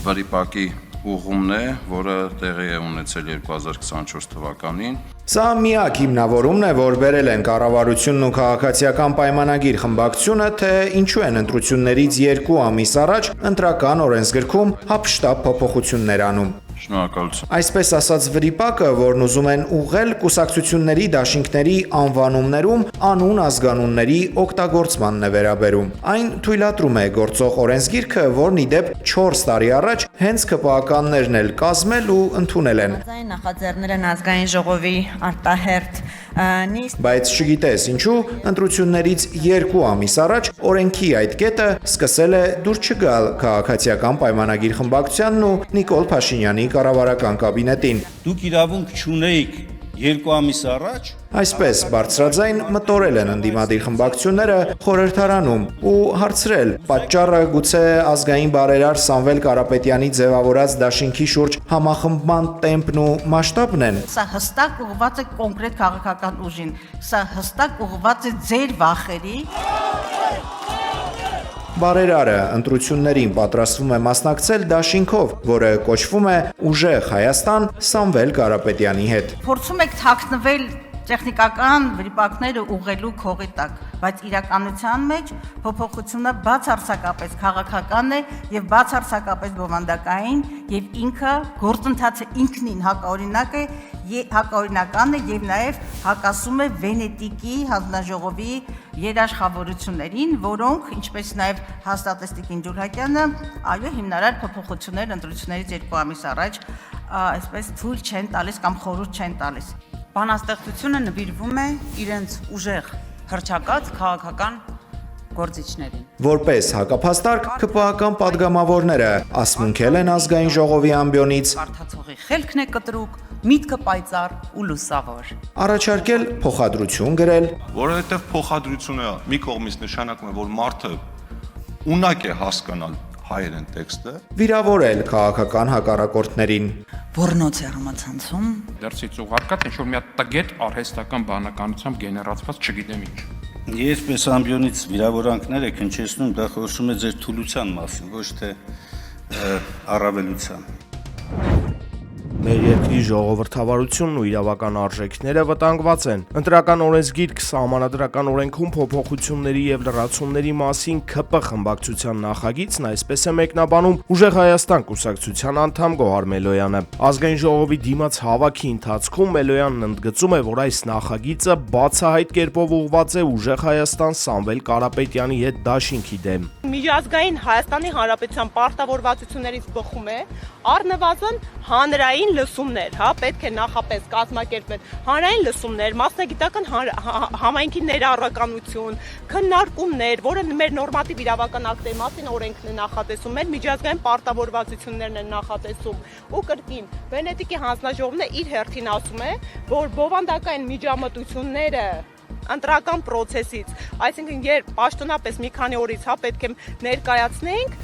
վրիպակի ուղումն է, որը տեղի է ունեցել 2024 թվականին։ Սա միակ հիմնավորումն է, որ բերել են կառավարությունն ու քաղաքացիական պայմանագիր խմբակցությունը, թե ինչու են ընտրություններից 2 ամիս առաջ ընտրական օրենսգրքում հապշտապ փոփոխություններ անում։ Շնորհակալություն։ Այսպես ասած վրիպակը, որն ուզում են ուղղել կուսակցությունների դաշինքների անվանումներում անուն ազգանունների օգտագործմանն է վերաբերում։ Այն թույլատրում է գործող օրենսգիրքը, որն ի դեպ 4 տարի առաջ հենց ԿՊԱ-ականներն էլ կազմել ու ընդունել են։ Նախաձեռնել են ազգային ժողովի արտահերթ նիստ։ Բայց չգիտես ինչու, ընտրություններից 2 ամիս առաջ օրենքի այդ կետը սկսել է դուր չգալ քաղաքացիական պայմանագիր խմբակցությանն ու Նիկոլ Փաշինյանի կառավարական կաբինետին։ Դուք իրավունք չունեիք 2 ամիս առաջ Այսպես բարձրաձայն մտորել են ընդդիմադիր խմբակցությունները խորհրդարանում ու հարցրել, պատճառը գուցե ազգային բարերար Սամվել Կարապետյանի ձևավորած դաշինքի շուրջ համախմբման տեմպն ու մասշտաբն են։ Սա հստակ ուղղված է կոնկրետ քաղաքական ուժին, սա հստակ ուղղված է ձեր վախերի։ Բարերարը ընտրություններին պատրաստվում է մասնակցել դաշինքով, որը կոչվում է Ուժեղ Հայաստան Սամվել Կարապետյանի հետ։ Փորձում եք թաքնվել տեխնիկական վրիպակները ուղղելու քողի տակ, բայց իրականության մեջ փոփոխությունը բացարձակապես քաղաքական է եւ բացարձակապես բովանդակային եւ ինքը գործընթացը ինքնին հակաօրինական է եւ նաեւ հակասում է Վենետիկի հանձնաժողովի երաշխավորություններին, որոնք, ինչպես նաեւ հաստատեց Տիկին Ջուլհակյանը, այո, հիմնարար փոփոխություններ ընտրություններից 2 ամիս առաջ այսպես թույլ չեն տալիս կամ խորհուրդ չեն տալիս։ Բանաստեղծությունը նվիրվում է իրենց ուժեղ հռչակած քաղաքական գործիչներին։ Որպես հակափաստարկ ԿՊԱ-ական падգամավորները ասմունքել են ազգային ժողովի ամբիոնից Կարդացողի խելքն է կտրուկ, միտքը պայծառ ու լուսավոր։ առաջարկել փոխադրություն գրել, Որովհետև փոխադրությունը մի կողմից նշանակում է, որ մարդը ունակ է հասկանալ հայերեն տեքստը, վիրավորել քաղաքական հակառակորդներին։ Ոռնոց է համացանցում։ Դրսից ուղարկած ինչ որ մի հատ տգետ արհեստական բանականությամբ գեներացված չգիտեմ ինչ։ Երբես ամբիոնից վիրավորանքներ եք հնչեցնում, դա խոսում է ձեր թուլության մասին, ոչ թե առավելության։ Մեր երկրի ժողովրդավարությունն ու իրավական արժեքները վտանգված են։ Ընտրական օրենսգիրք սահմանադրական օրենքում փոփոխությունների եւ լրացումների մասին ՔՊ խմբակցության նախագիծն այսպես է մեկնաբանում Ուժեղ Հայաստան կուսակցության անդամ Գոհար Մելոյանը։ Ազգային ժողովի դիմաց հավաքի ընթացքում Մելոյանն ընդգծում է, որ այս նախագիծը բացահայտ կերպով ուղղված է Ուժեղ Հայաստան Սամվել Կարապետյանի հետ դաշինքի դեմ։ Միջազգային Հայաստանի Հանրապետության պարտավորվածություններից բխում է առնվազն հանրային լսումներ, պետք է նախապես կազմակերպել հանրային լսումներ, մասնագիտական համայնքի ներառականություն, քննարկումներ, որը մեր նորմատիվ իրավական ակտերի մասին օրենքն է նախատեսում, մեր միջազգային պարտավորվածություններն են նախատեսում ու կրկին Վենետիկի հանձնաժողովն է իր հերթին ասում է, որ բովանդակային միջամտությունները ընտրական process-ից, այսինքն երբ պաշտոնապես մի քանի օրից պետք է ներկայացնենք,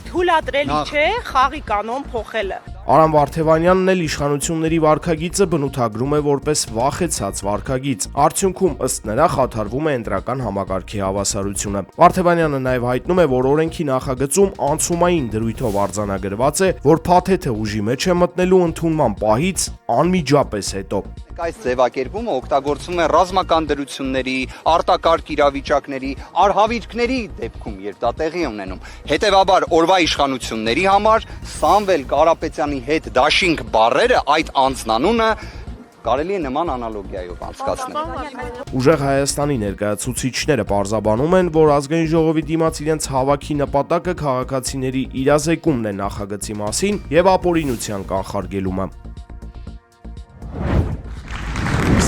թույլատրելի չէ խաղի կանոն փոխելը։ Արամ Վարդևանյանն էլ իշխանությունների վարքագիծը բնութագրում է որպես վախեցած վարքագիծ։ Արդյունքում ըստ նրա խաթարվում է ընտրական համակարգի հավասարությունը։ Վարդևանյանը նաև հայտնում է, որ օրենքի նախագծում անցումային դրույթով արձանագրված է, որ փաթեթը ուժի մեջ է մտնելու ընդունման պահից անմիջապես հետո։ Այս ձևակերպումը օգտագործվում է ռազմական դրությունների, արտակարգ իրավիճակների, արհավիրքների դեպքում, երբ դա տեղի ունենում։ Հետևաբար օրվա իշխանությունների համար Սամվել Կարապետյանի հետ դաշինք բառերը այդ անձնանունը կարելի է նման անալոգիայով անցկացնել։ Ուժեղ Հայաստանի ներկայացուցիչները պարզաբանում են, որ ազգային ժողովի դիմաց իրենց հավաքի նպատակը քաղաքացիների իրազեկումն է նախագծի մասին եւ ապօրինության կանխարգելումը։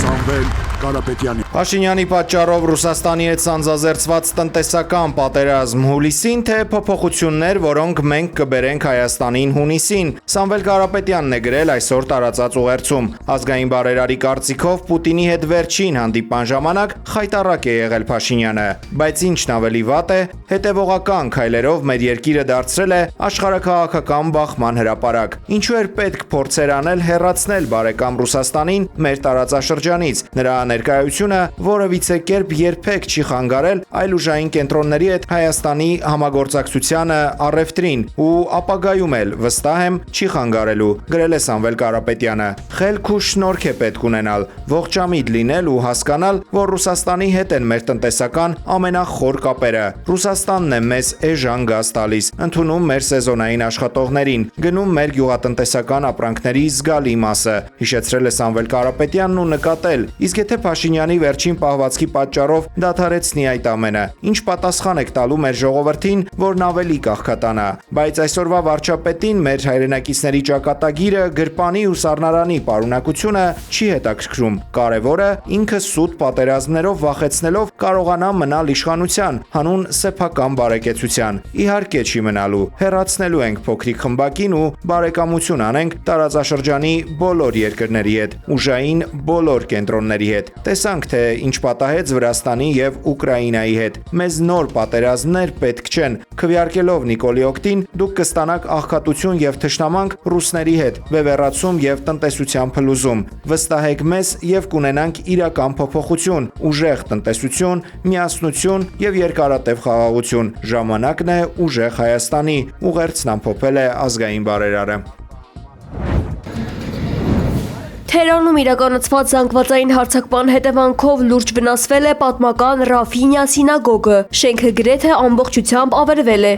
Սամվել Կարապետյանի Փաշինյանի պատճառով Ռուսաստանի հետ սանձազերծված տնտեսական պատերազմ հուլիսին, թե փոփոխություններ, որոնք մենք կբերենք Հայաստանին հունիսին, Սամվել Կարապետյանն է գրել այսօր տարածած ուղերձում։ Ազգային բարերարի կարծիքով Պուտինի հետ վերջին հանդիպման ժամանակ խայտառակ է եղել Փաշինյանը, բայց ինչն ավելի վատ է, հետևողական քայլերով մեր երկիրը դարձրել է աշխարհաքաղաքական բախման հրապարակ։ Ինչու էր պետք փորձեր անել հեռացնել բարեկամ Ռուսաստանին մեր տարածաշրջանից, նրա ներկայությունը որևիցե կերպ երբեք չի խանգարել այլ ուժային կենտրոնների հետ Հայաստանի համագործակցությանը առևտրին ու ապագայում էլ վստահ եմ չի խանգարելու, գրել է Սամվել Կարապետյանը։ Խելք ու շնորհք է պետք ունենալ, ողջամիտ լինել ու հասկանալ, որ Ռուսաստանի հետ են մեր տնտեսական ամենախոր կապերը։ Ռուսաստանն է մեզ էժան գազ տալիս, ընդունում մեր սեզոնային աշխատողներին, գնում մեր գյուղատնտեսական ապրանքների զգալի մասը, հիշեցրել է Սամվել Կարապետյանն ու նկատել, իսկ եթե Փաշինյանի վերջին պահվածքի պատճառով դադարեցնի այդ ամենը, ինչ պատասխան եք տալու մեր ժողովրդին, որն ավելի կաղքատանա։ Բայց այսօրվա վարչապետին մեր հայրենակիցների ճակատագիրը, գրպանի ու սառնարանի պարունակությունը չի հետաքրքրում։ Կարևորը ինքը սուտ պատերազմներով վախեցնելով կարողանա մնալ իշխանության, հանուն սեփական բարեկեցության։ Իհարկե չի մնալու։ Հեռացնելու ենք փոքրիկ խմբակին ու բարեկամություն անենք տարածաշրջանի բոլոր երկրների հետ, ուժային բոլոր կենտրոնների հետ։ Տեսանք, թե ինչ պատահեց Վրաստանի եւ Ուկրաինայի հետ։ Մեզ նոր պատերազմներ պետք չեն։ Քվեարկելով Նիկոլի օգտին, դուք կստանաք աղքատություն եւ թշնամանք ռուսների հետ, վեվեռացում եւ տնտեսության փլուզում։ Վստահեք մեզ եւ կունենանք իրական փոփոխություն, ուժեղ տնտեսություն, միասնություն եւ երկարատև խաղաղություն։ Ժամանակն է ուժեղ Հայաստանի, ուղերձն ամփոփել է Ազգային բարերարը։ Թերանում իրականացված զանգվածային հարձակման հետևանքով լուրջ վնասվել է պատմական Ռաֆինյա սինագոգը, շենքը գրեթե ամբողջությամբ ավերվել է։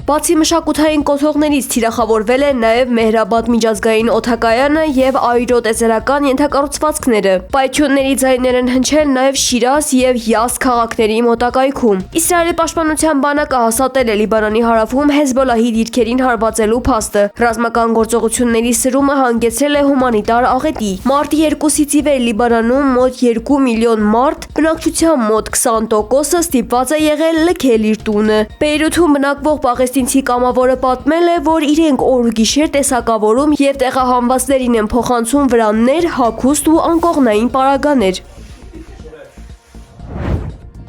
Բացի մշակութային կոթողներից թիրախավորվել է նաև Մեհրաբադ միջազգային օդակայանը եւ աերոտեզերական ենթակառուցվածքները։ Պայթյունների ձայներ են հնչել նաև Շիրազ եւ Յազդ քաղաքների մոտակայքում։ Իսրայելի պաշտպանության բանակը հաստատել է Լիբանանի հարավում Հեզբոլահի դիրքերին հարվածելու փաստը։ Ռազմական գործողությունների սրումը հանգեցրել է հումանիտար աղետի։ Մարտի 2-ից ի վեր Լիբանանում մոտ 2 միլիոն մարդ, բնակչության մոտ 20%-ը ստիպված է եղել լքել իր տունը։ Բեյրութում բնակվող պաղեստինցի կամավորը պատմել է, որ իրենք օր ու գիշեր տեսակավորում եւ տեղահանվածներին են փոխանցում վրաններ, հագուստ ու անկողնային պարագաներ։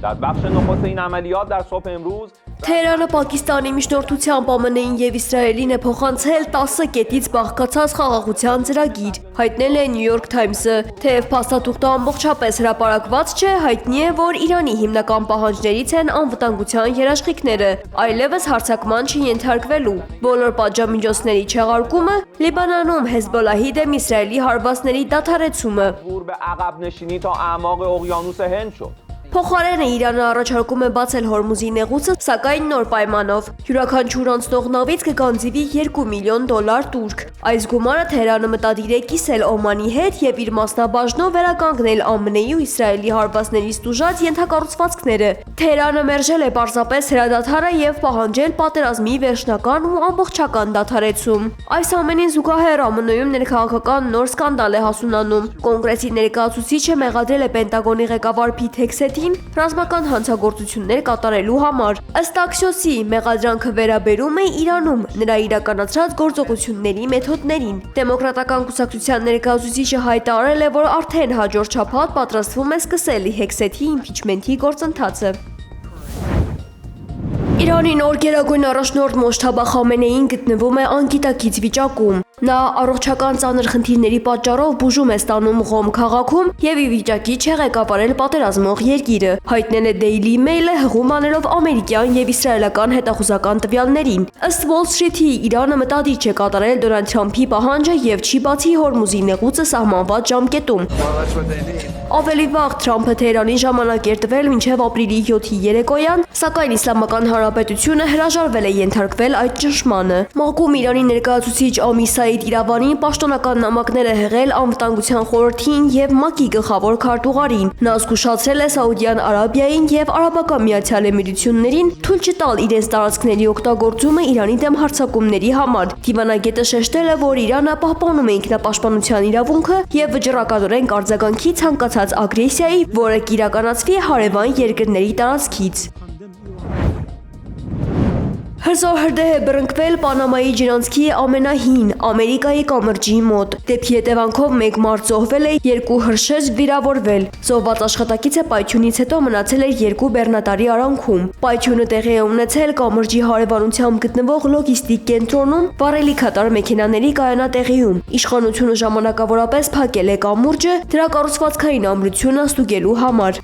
در بخش نخست این عملیات در صبح امروز Թեհրանը Պակիստանի միջնորդությամբ ԱՄՆ-ին եւ Իսրայելին է փոխանցել 10 կետից բաղկացած խաղաղության ծրագիր, հայտնել է New York Times-ը։ Թեև փաստաթուղթը ամբողջապես հրապարակված չէ, հայտնի է, որ Իրանի հիմնական պահանջներից են անվտանգության երաշխիքները, այլևս հարձակման չի ենթարկվելու։ Բոլոր պատժամիջոցների չեղարկումը, Լիբանանում Հեզբոլահի դեմ Իսրայելի հարվածների դադարեցումը։ به عقب نشینی تا اعماق اقیانوس هند شد Փոխարենը Իրանը առաջարկում է բացել Հորմուզի նեղուցը, սակայն նոր պայմանով։ Յուրաքանչյուր անցնող նավից կգանձվի $2 միլիոն տուրք։ Այս գումարը Թեհրանը մտադիր է կիսել Օմանի հետ եւ իր մասնաբաժնով վերականգնել ԱՄՆ-ի ու Իսրայելի հարվածներից տուժած ենթակառուցվածքները։ Թեհրանը մերժել է պարզապես հրադադարը եւ պահանջել պատերազմի վերջնական ու ամբողջական դադարեցում։ Այս ամենին զուգահեռ ԱՄՆ-ում ներքաղաքական նոր սկանդալ է հասունանում։ Կոնգրեսի ներկայացուցիչը մեղադրել է Պենտագոնի ղեկավար Փիթ Հեքսեթին ռազմական հանցագործություններ կատարելու համար։ Ըստ Axios-ի մեղադրանքը վերաբերում է Իրանում նրա իրականացրած գործողությունների մեթոդներին։ Դեմոկրատական կուսակցության ներկայացուցիչը հայտարարել է, որ արդեն հաջորդ շաբաթ պատրաստվում է սկսել Հեքսեթի իմպիչմենթի գործընթացը։ Իրանի նոր գերագույն առաջնորդ Մոջթաբա Խամենեին գտնվում է անգիտակից վիճակում։ Նա առողջական ծանր խնդիրների պատճառով բուժում է ստանում Ղոմ քաղաքում եւ ի վիճակի չէ ղեկավարել պատերազմող երկիրը, հայտնել է Daily Mail-ը հղում աներով ամերիկյան եւ իսրայելական հետախուզական տվյալներին։ Ըստ Wall Street-ի Իրանը մտադիր չէ կատարել Դոնալդ Թրամփի պահանջը եւ չի բացի Հորմուզի նեղուցը սահմանված ժամկետում։ Ավելի վաղ Թրամփը Թեհրանին ժամանակ էր տվել մինչև ապրիլի 7-ի երեկոյան, սակայն Իսլամական Հանրապետությունը հրաժարվել է ենթարկվել այդ ճնշմանը։ ՄԱԿ-ում Իրանի ներկայացուցիչ Ամի Սաիդ Իրավանին պաշտոնական նամակներ է հղել Անվտանգության խորհրդին եւ ՄԱԿ-ի գլխավոր քարտուղարին։ Նա զգուշացրել է Սաուդյան Արաբիային եւ Արաբական Միացյալ Էմիրություններին թույլ չտալ իրենց տարածքների օգտագործումը Իրանի դեմ հարձակումների համար։ Դիվանագետը շեշտել է, որ Իրանը պահպանում է ինքնապաշտպանության իրավունքը եւ վճռականորեն արձագանքի ցանկացած ագրեսիայի, որը կիրականացվի հարևան երկրների տարածքից։ Հրսո հրդեհ է բռնկվել Պանամայի ջրանցքի ամենահին Ամերիկայի կամրջի մոտ։ Դեպքի հետևանքով 1 մարդ զոհվել է, 2 հրշեջ վիրավորվել։ Զոհված աշխատակիցը պայթյունից հետո մնացել էր 2 բեռնատարի արանքում։ Պայթյունը տեղի է ունեցել կամրջի հարևանությամբ գտնվող լոգիստիկ կենտրոնում, վառելիքատար մեքենաների կայանատեղիում։ Իշխանությունը ժամանակավորապես փակել է կամուրջը դրա կառուցվածքային ամրությունը ստուգելու համար։